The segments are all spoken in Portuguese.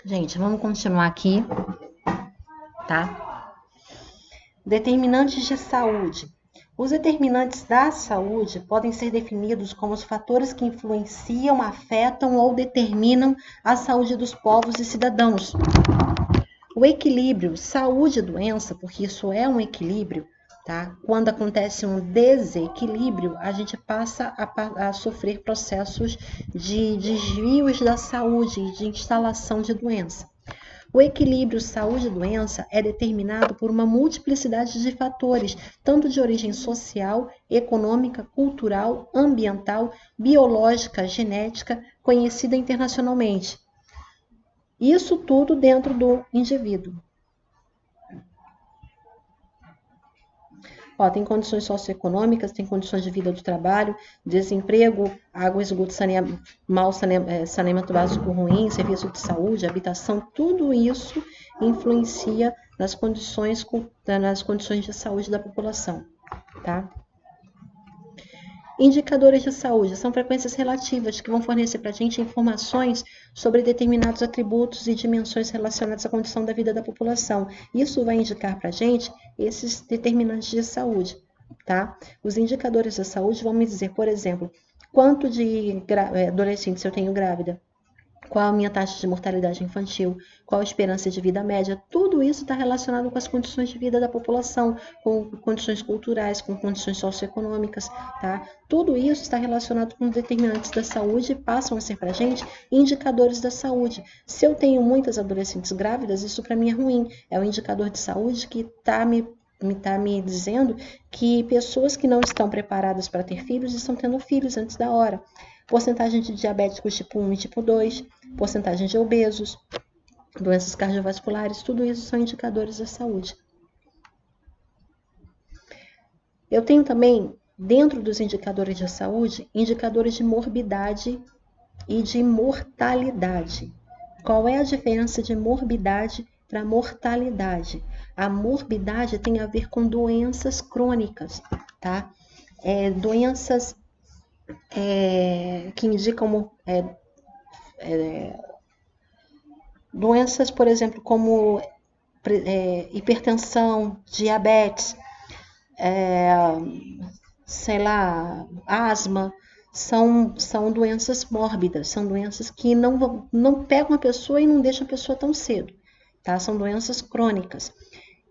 Gente, vamos continuar aqui, tá? Determinantes de saúde. Os determinantes da saúde podem ser definidos como os fatores que influenciam, afetam ou determinam a saúde dos povos e cidadãos. O equilíbrio saúde e doença, porque isso é um equilíbrio, tá? Quando acontece um desequilíbrio, a gente passa a sofrer processos de desvios da saúde, de instalação de doença. O equilíbrio saúde-doença é determinado por uma multiplicidade de fatores, tanto de origem social, econômica, cultural, ambiental, biológica, genética, conhecida internacionalmente. Isso tudo dentro do indivíduo. Ó, tem condições socioeconômicas, tem condições de vida do trabalho, desemprego, água, esgoto, saneamento básico ruim, serviço de saúde, habitação, tudo isso influencia nas condições de saúde da população, tá? Indicadores de saúde são frequências relativas que vão fornecer para a gente informações sobre determinados atributos e dimensões relacionadas à condição da vida da população. Isso vai indicar para a gente esses determinantes de saúde, tá? Os indicadores da saúde vão me dizer, por exemplo, quanto de adolescentes eu tenho grávida, qual a minha taxa de mortalidade infantil, qual a esperança de vida média, tudo isso está relacionado com as condições de vida da população, com condições culturais, com condições socioeconômicas, tá? Tudo isso está relacionado com determinantes da saúde e passam a ser para a gente indicadores da saúde. Se eu tenho muitas adolescentes grávidas, isso para mim é ruim, é um indicador de saúde que está me dizendo que pessoas que não estão preparadas para ter filhos estão tendo filhos antes da hora. Porcentagem de diabéticos tipo 1 e tipo 2, porcentagem de obesos, doenças cardiovasculares, tudo isso são indicadores da saúde. Eu tenho também, dentro dos indicadores de saúde, indicadores de morbidade e de mortalidade. Qual é a diferença de morbidade para mortalidade? A morbidade tem a ver com doenças crônicas, tá? Doenças que indicam doenças, por exemplo, como hipertensão, diabetes, é, sei lá, asma, são doenças mórbidas, são doenças que não pegam a pessoa e não deixam a pessoa tão cedo, tá? São doenças crônicas.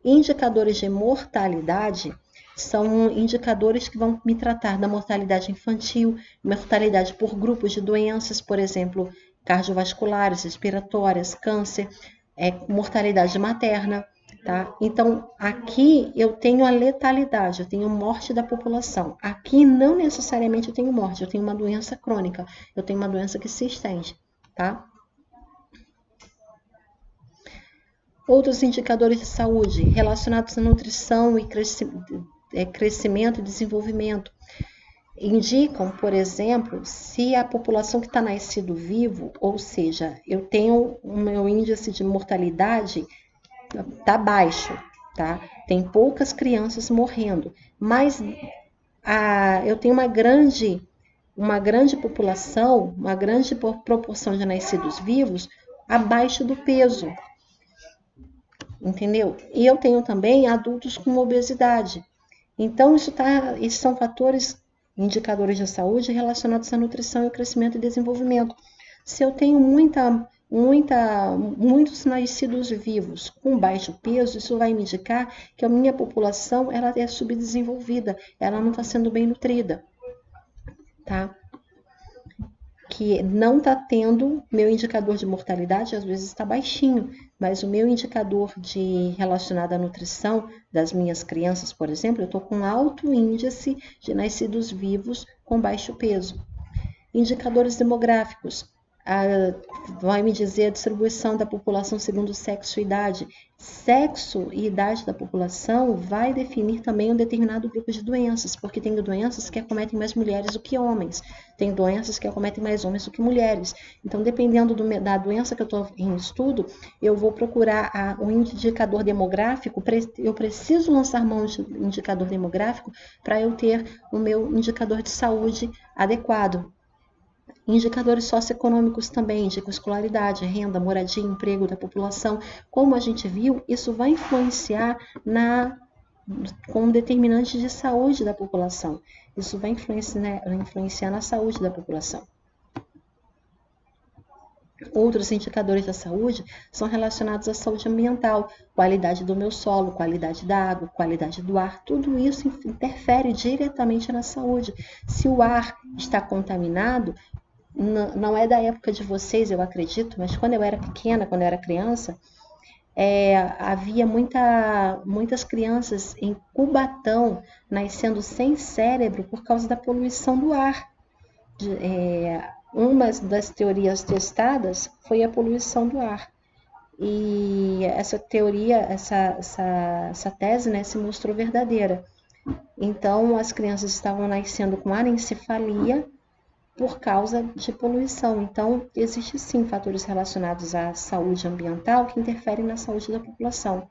Indicadores de mortalidade são indicadores que vão me tratar da mortalidade infantil, mortalidade por grupos de doenças, por exemplo, cardiovasculares, respiratórias, câncer, mortalidade materna, tá? Então, aqui eu tenho a letalidade, eu tenho morte da população. Aqui não necessariamente eu tenho morte, eu tenho uma doença crônica, eu tenho uma doença que se estende, tá? Outros indicadores de saúde relacionados à nutrição e crescimento e desenvolvimento indicam, por exemplo, se a população que está nascido vivo, ou seja, eu tenho o meu índice de mortalidade está baixo, tá? Tem poucas crianças morrendo, mas eu tenho uma grande população, uma grande proporção de nascidos vivos abaixo do peso, entendeu? E eu tenho também adultos com obesidade. Então, esses são fatores, indicadores de saúde relacionados à nutrição e crescimento e desenvolvimento. Se eu tenho muitos nascidos vivos com baixo peso, isso vai me indicar que a minha população ela é subdesenvolvida, ela não está sendo bem nutrida, tá? Que não está tendo, meu indicador de mortalidade às vezes está baixinho, mas o meu indicador relacionado à nutrição das minhas crianças, por exemplo, eu estou com alto índice de nascidos vivos com baixo peso. Indicadores demográficos. Vai me dizer a distribuição da população segundo sexo e idade. Sexo e idade da população vai definir também um determinado grupo de doenças, porque tem doenças que acometem mais mulheres do que homens, tem doenças que acometem mais homens do que mulheres. Então, dependendo da doença que eu estou em estudo, eu vou procurar um indicador demográfico, eu preciso lançar mão de indicador demográfico para eu ter o meu indicador de saúde adequado. Indicadores socioeconômicos também, indicam escolaridade, renda, moradia, emprego da população. Como a gente viu, isso vai influenciar como determinante de saúde da população. Isso vai influenciar na saúde da população. Outros indicadores da saúde são relacionados à saúde ambiental, qualidade do meu solo, qualidade da água, qualidade do ar, tudo isso interfere diretamente na saúde. Se o ar está contaminado, não é da época de vocês, eu acredito, mas quando eu era pequena, quando eu era criança, havia muitas crianças em Cubatão nascendo sem cérebro por causa da poluição do ar. Uma das teorias testadas foi a poluição do ar. E essa teoria, essa tese, né, se mostrou verdadeira. Então, as crianças estavam nascendo com anencefalia por causa de poluição. Então, existem sim fatores relacionados à saúde ambiental que interferem na saúde da população.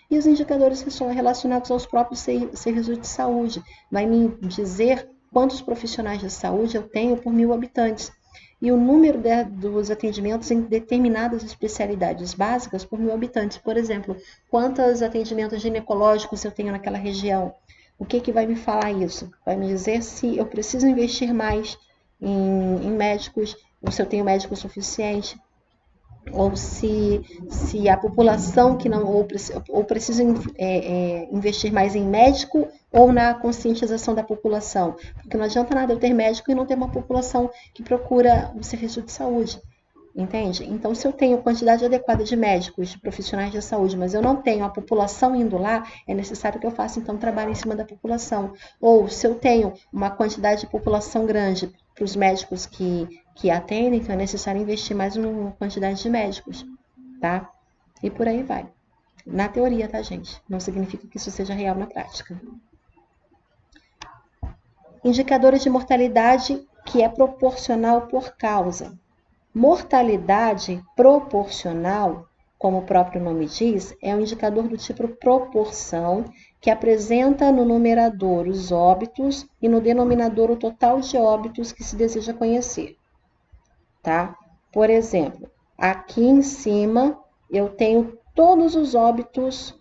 E os indicadores que são relacionados aos próprios serviços de saúde. Vai me dizer quantos profissionais de saúde eu tenho por 1.000 habitantes. E o número dos atendimentos em determinadas especialidades básicas por 1.000 habitantes. Por exemplo, quantos atendimentos ginecológicos eu tenho naquela região? O que vai me falar isso? Vai me dizer se eu preciso investir mais em médicos, ou se eu tenho médico suficiente, ou se a população que não, ou precisa investir mais em médico ou na conscientização da população. Porque não adianta nada eu ter médico e não ter uma população que procura um serviço de saúde. Entende? Então, se eu tenho quantidade adequada de médicos, de profissionais de saúde, mas eu não tenho a população indo lá, é necessário que eu faça, então, trabalho em cima da população. Ou, se eu tenho uma quantidade de população grande para os médicos que atendem, então é necessário investir mais uma quantidade de médicos, tá? E por aí vai. Na teoria, tá, gente? Não significa que isso seja real na prática. Indicadores de mortalidade que é proporcional por causa. Mortalidade proporcional, como o próprio nome diz, é um indicador do tipo proporção, que apresenta no numerador os óbitos e no denominador o total de óbitos que se deseja conhecer. Tá? Por exemplo, aqui em cima eu tenho todos os óbitos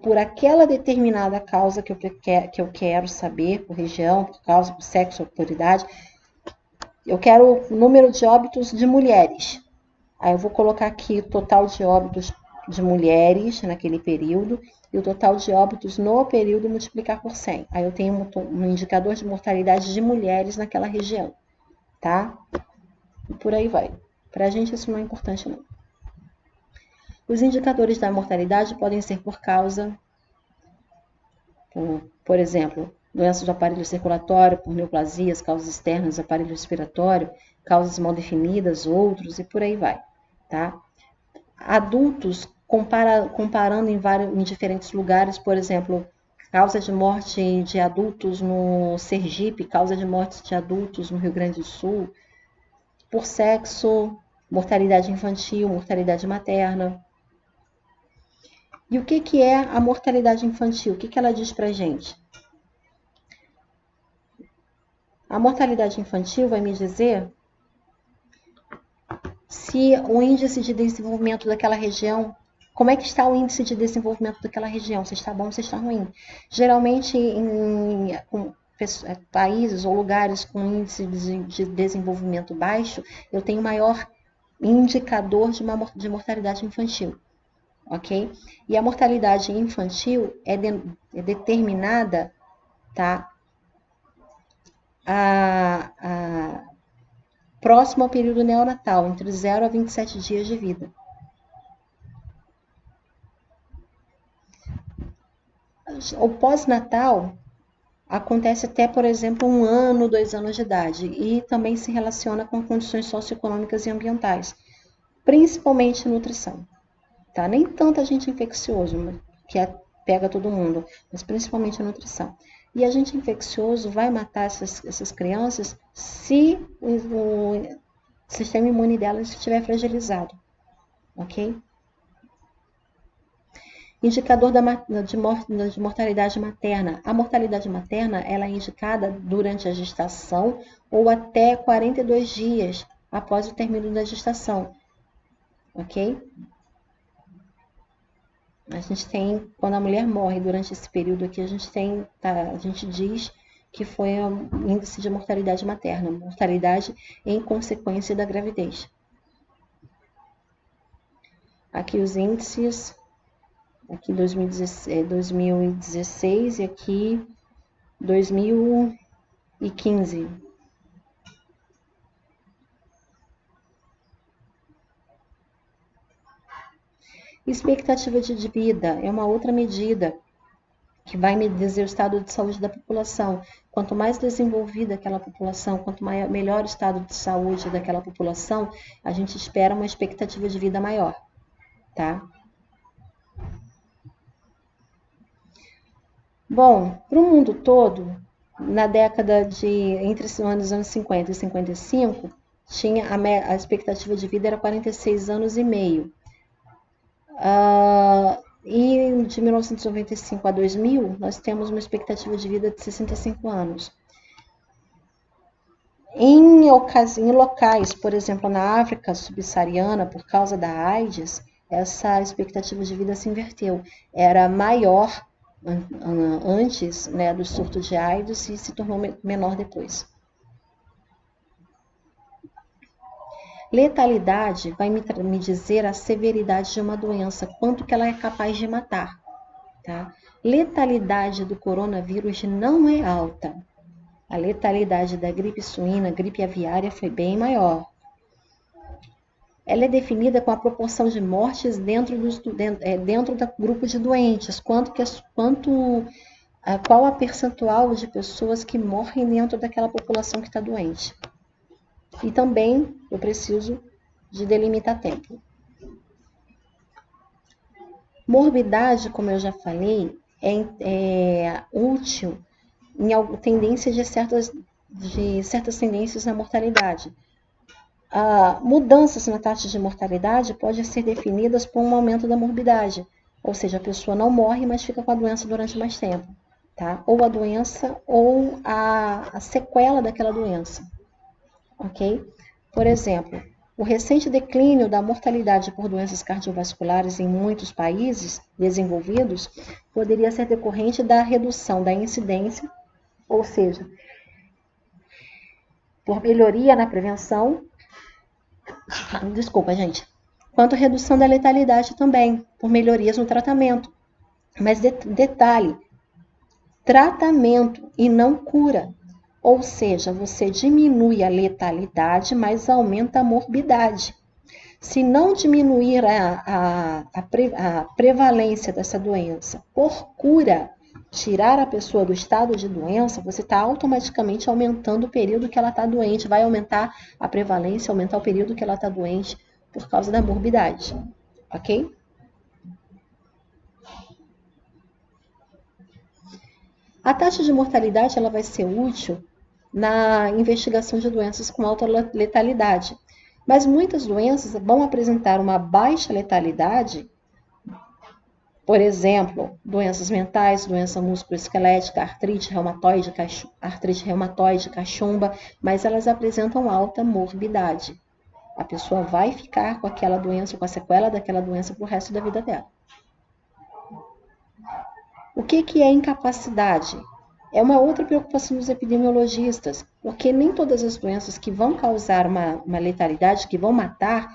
por aquela determinada causa que eu quero saber, por região, por causa, por sexo, por idade. Eu quero o número de óbitos de mulheres. Aí eu vou colocar aqui o total de óbitos de mulheres naquele período e o total de óbitos no período multiplicar por 100. Aí eu tenho um indicador de mortalidade de mulheres naquela região, tá? E por aí vai. Pra gente isso não é importante, não. Os indicadores da mortalidade podem ser por causa, por exemplo, doenças do aparelho circulatório, por neoplasias, causas externas do aparelho respiratório, causas mal definidas, outros, e por aí vai, tá? Adultos, comparando em diferentes lugares, por exemplo, causa de morte de adultos no Sergipe, causa de morte de adultos no Rio Grande do Sul, por sexo, mortalidade infantil, mortalidade materna. E o que é a mortalidade infantil? O que ela diz pra gente? A mortalidade infantil vai me dizer se o índice de desenvolvimento daquela região, como é que está o índice de desenvolvimento daquela região, se está bom ou se está ruim. Geralmente, em países ou lugares com índice de desenvolvimento baixo, eu tenho maior indicador de mortalidade infantil, ok? E a mortalidade infantil é determinada, tá? Próximo ao período neonatal, entre 0 a 27 dias de vida. O pós-natal acontece até, por exemplo, 1 ano, 2 anos de idade, e também se relaciona com condições socioeconômicas e ambientais, principalmente nutrição. Tá? Nem tanto agente infeccioso, que pega todo mundo, mas principalmente a nutrição. E agente infeccioso vai matar essas crianças se o sistema imune delas estiver fragilizado, ok? Indicador de mortalidade materna. A mortalidade materna ela é indicada durante a gestação ou até 42 dias após o término da gestação, ok? A gente tem, quando a mulher morre durante esse período aqui, a gente diz que foi um índice de mortalidade materna, mortalidade em consequência da gravidez. Aqui os índices, aqui 2016 e aqui 2015. Expectativa de vida é uma outra medida que vai me dizer o estado de saúde da população. Quanto mais desenvolvida aquela população, quanto melhor o estado de saúde daquela população, a gente espera uma expectativa de vida maior, tá? Bom, para o mundo todo, na década de entre os anos 50 e 55, a expectativa de vida era 46 anos e meio. E de 1995 a 2000, nós temos uma expectativa de vida de 65 anos. Em locais, por exemplo, na África subsaariana, por causa da AIDS, essa expectativa de vida se inverteu. Era maior antes, né, do surto de AIDS e se tornou menor depois. Letalidade vai me dizer a severidade de uma doença, quanto que ela é capaz de matar. Tá? Letalidade do coronavírus não é alta. A letalidade da gripe suína, gripe aviária foi bem maior. Ela é definida com a proporção de mortes dentro do grupo de doentes, qual a percentual de pessoas que morrem dentro daquela população que está doente. E também eu preciso de delimitar tempo. Morbidade, como eu já falei, é útil em tendência de certas tendências na mortalidade. Mudanças na taxa de mortalidade podem ser definidas por um aumento da morbidade, ou seja, a pessoa não morre, mas fica com a doença durante mais tempo, tá? Ou a doença ou a sequela daquela doença. Ok? Por exemplo, o recente declínio da mortalidade por doenças cardiovasculares em muitos países desenvolvidos poderia ser decorrente da redução da incidência, ou seja, por melhoria na prevenção, quanto à redução da letalidade também, por melhorias no tratamento. Mas detalhe, tratamento e não cura. Ou seja, você diminui a letalidade, mas aumenta a morbidade. Se não diminuir a prevalência dessa doença por cura, tirar a pessoa do estado de doença, você está automaticamente aumentando o período que ela está doente, vai aumentar a prevalência, aumentar o período que ela está doente por causa da morbidade, ok? A taxa de mortalidade ela vai ser útil na investigação de doenças com alta letalidade. Mas muitas doenças vão apresentar uma baixa letalidade, por exemplo, doenças mentais, doença musculoesquelética, artrite reumatoide, cachumba, mas elas apresentam alta morbidade. A pessoa vai ficar com aquela doença, com a sequela daquela doença para o resto da vida dela. O que é incapacidade? É uma outra preocupação dos epidemiologistas, porque nem todas as doenças que vão causar uma letalidade, que vão matar,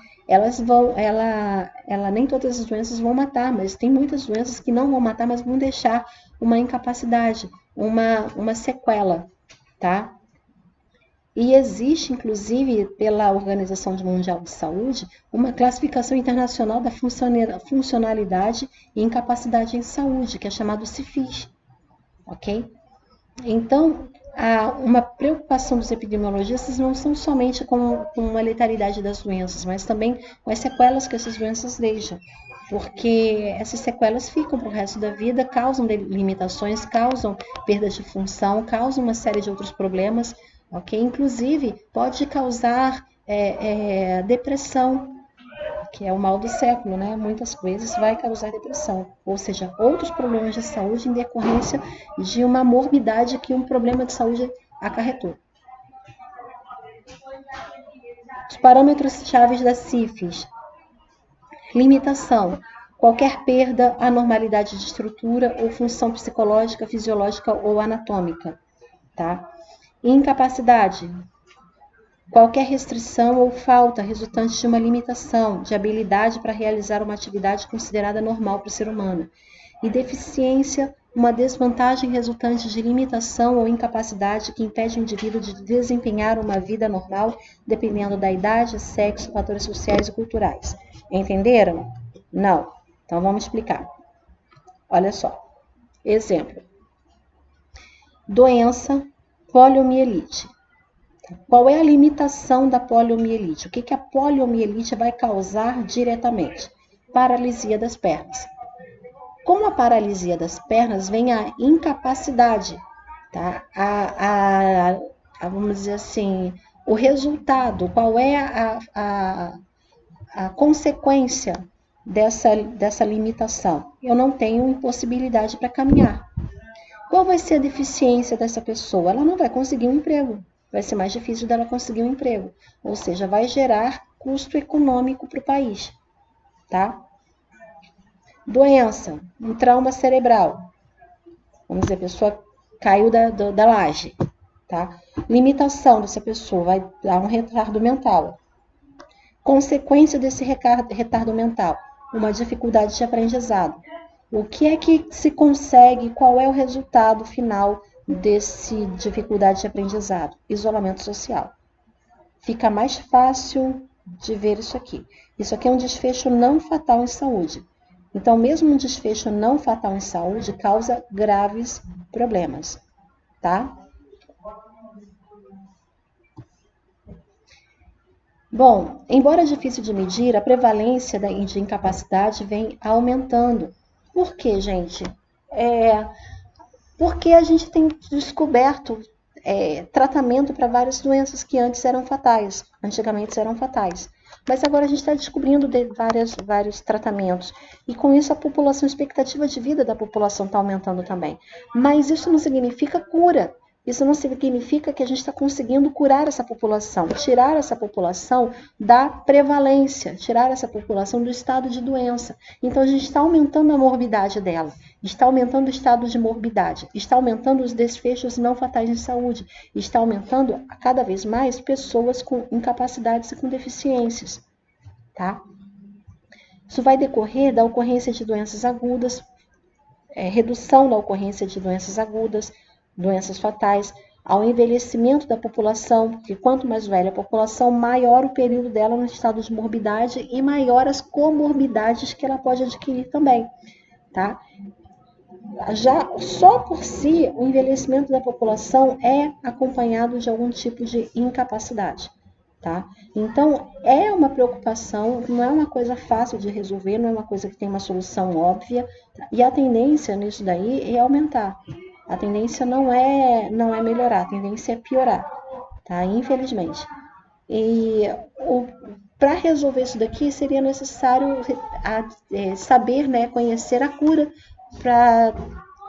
nem todas as doenças vão matar, mas tem muitas doenças que não vão matar, mas vão deixar uma incapacidade, uma sequela, tá? E existe, inclusive, pela Organização Mundial de Saúde, uma classificação internacional da funcionalidade e incapacidade em saúde, que é chamado CIFIS, ok? Então, uma preocupação dos epidemiologistas não são somente com a letalidade das doenças, mas também com as sequelas que essas doenças deixam, porque essas sequelas ficam para o resto da vida, causam limitações, causam perdas de função, causam uma série de outros problemas, ok? Inclusive, pode causar depressão, que é o mal do século, né? Muitas vezes vai causar depressão, ou seja, outros problemas de saúde em decorrência de uma morbidade que um problema de saúde acarretou. Os parâmetros chaves da sífilis. Limitação. Qualquer perda, anormalidade de estrutura ou função psicológica, fisiológica ou anatômica. Tá? Incapacidade. Qualquer restrição ou falta resultante de uma limitação de habilidade para realizar uma atividade considerada normal para o ser humano. E deficiência, uma desvantagem resultante de limitação ou incapacidade que impede o indivíduo de desempenhar uma vida normal, dependendo da idade, sexo, fatores sociais e culturais. Entenderam? Não. Então vamos explicar. Olha só. Exemplo. Doença poliomielite. Qual é a limitação da poliomielite? O que a poliomielite vai causar diretamente? Paralisia das pernas. Com a paralisia das pernas vem a incapacidade, tá? Vamos dizer assim, o resultado, qual é a consequência dessa limitação? Eu não tenho impossibilidade para caminhar. Qual vai ser a deficiência dessa pessoa? Ela não vai conseguir um emprego. Vai ser mais difícil dela conseguir um emprego. Ou seja, vai gerar custo econômico para o país. Tá? Doença, um trauma cerebral. Vamos dizer, a pessoa caiu da laje. Tá? Limitação dessa pessoa, vai dar um retardo mental. Consequência desse retardo mental, uma dificuldade de aprendizado. O que é que se consegue, qual é o resultado final desse dificuldade de aprendizado? Isolamento social. Fica mais fácil de ver isso aqui. Isso aqui é um desfecho não fatal em saúde. Então, mesmo um desfecho não fatal em saúde causa graves problemas, tá? Bom, embora difícil de medir, a prevalência de incapacidade vem aumentando. Por quê, gente? Porque a gente tem descoberto tratamento para várias doenças que antes eram fatais, antigamente eram fatais. Mas agora a gente está descobrindo vários tratamentos. E com isso a expectativa de vida da população está aumentando também. Mas isso não significa cura. Isso não significa que a gente está conseguindo curar essa população, tirar essa população da prevalência, tirar essa população do estado de doença. Então, a gente está aumentando a morbidade dela, está aumentando o estado de morbidade, está aumentando os desfechos não fatais em saúde, está aumentando cada vez mais pessoas com incapacidades e com deficiências. Tá? Isso vai decorrer da ocorrência de doenças agudas, redução da ocorrência de doenças agudas, doenças fatais, ao envelhecimento da população, porque quanto mais velha a população, maior o período dela no estado de morbidade e maior as comorbidades que ela pode adquirir também, tá? Já só por si, o envelhecimento da população é acompanhado de algum tipo de incapacidade, tá? Então, é uma preocupação, não é uma coisa fácil de resolver, não é uma coisa que tem uma solução óbvia, e a tendência nisso daí é aumentar. A tendência não é melhorar, a tendência é piorar, tá? Infelizmente. E para resolver isso daqui seria necessário saber, né, conhecer a cura para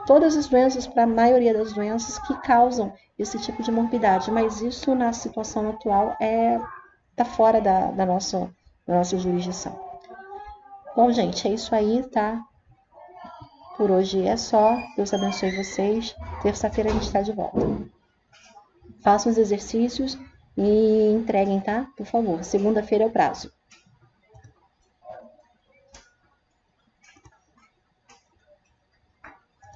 todas as doenças, para a maioria das doenças que causam esse tipo de morbidade. Mas isso na situação atual tá fora da nossa jurisdição. Bom, gente, é isso aí, tá? Por hoje é só. Deus abençoe vocês. Terça-feira a gente está de volta. Façam os exercícios e entreguem, tá? Por favor. Segunda-feira é o prazo.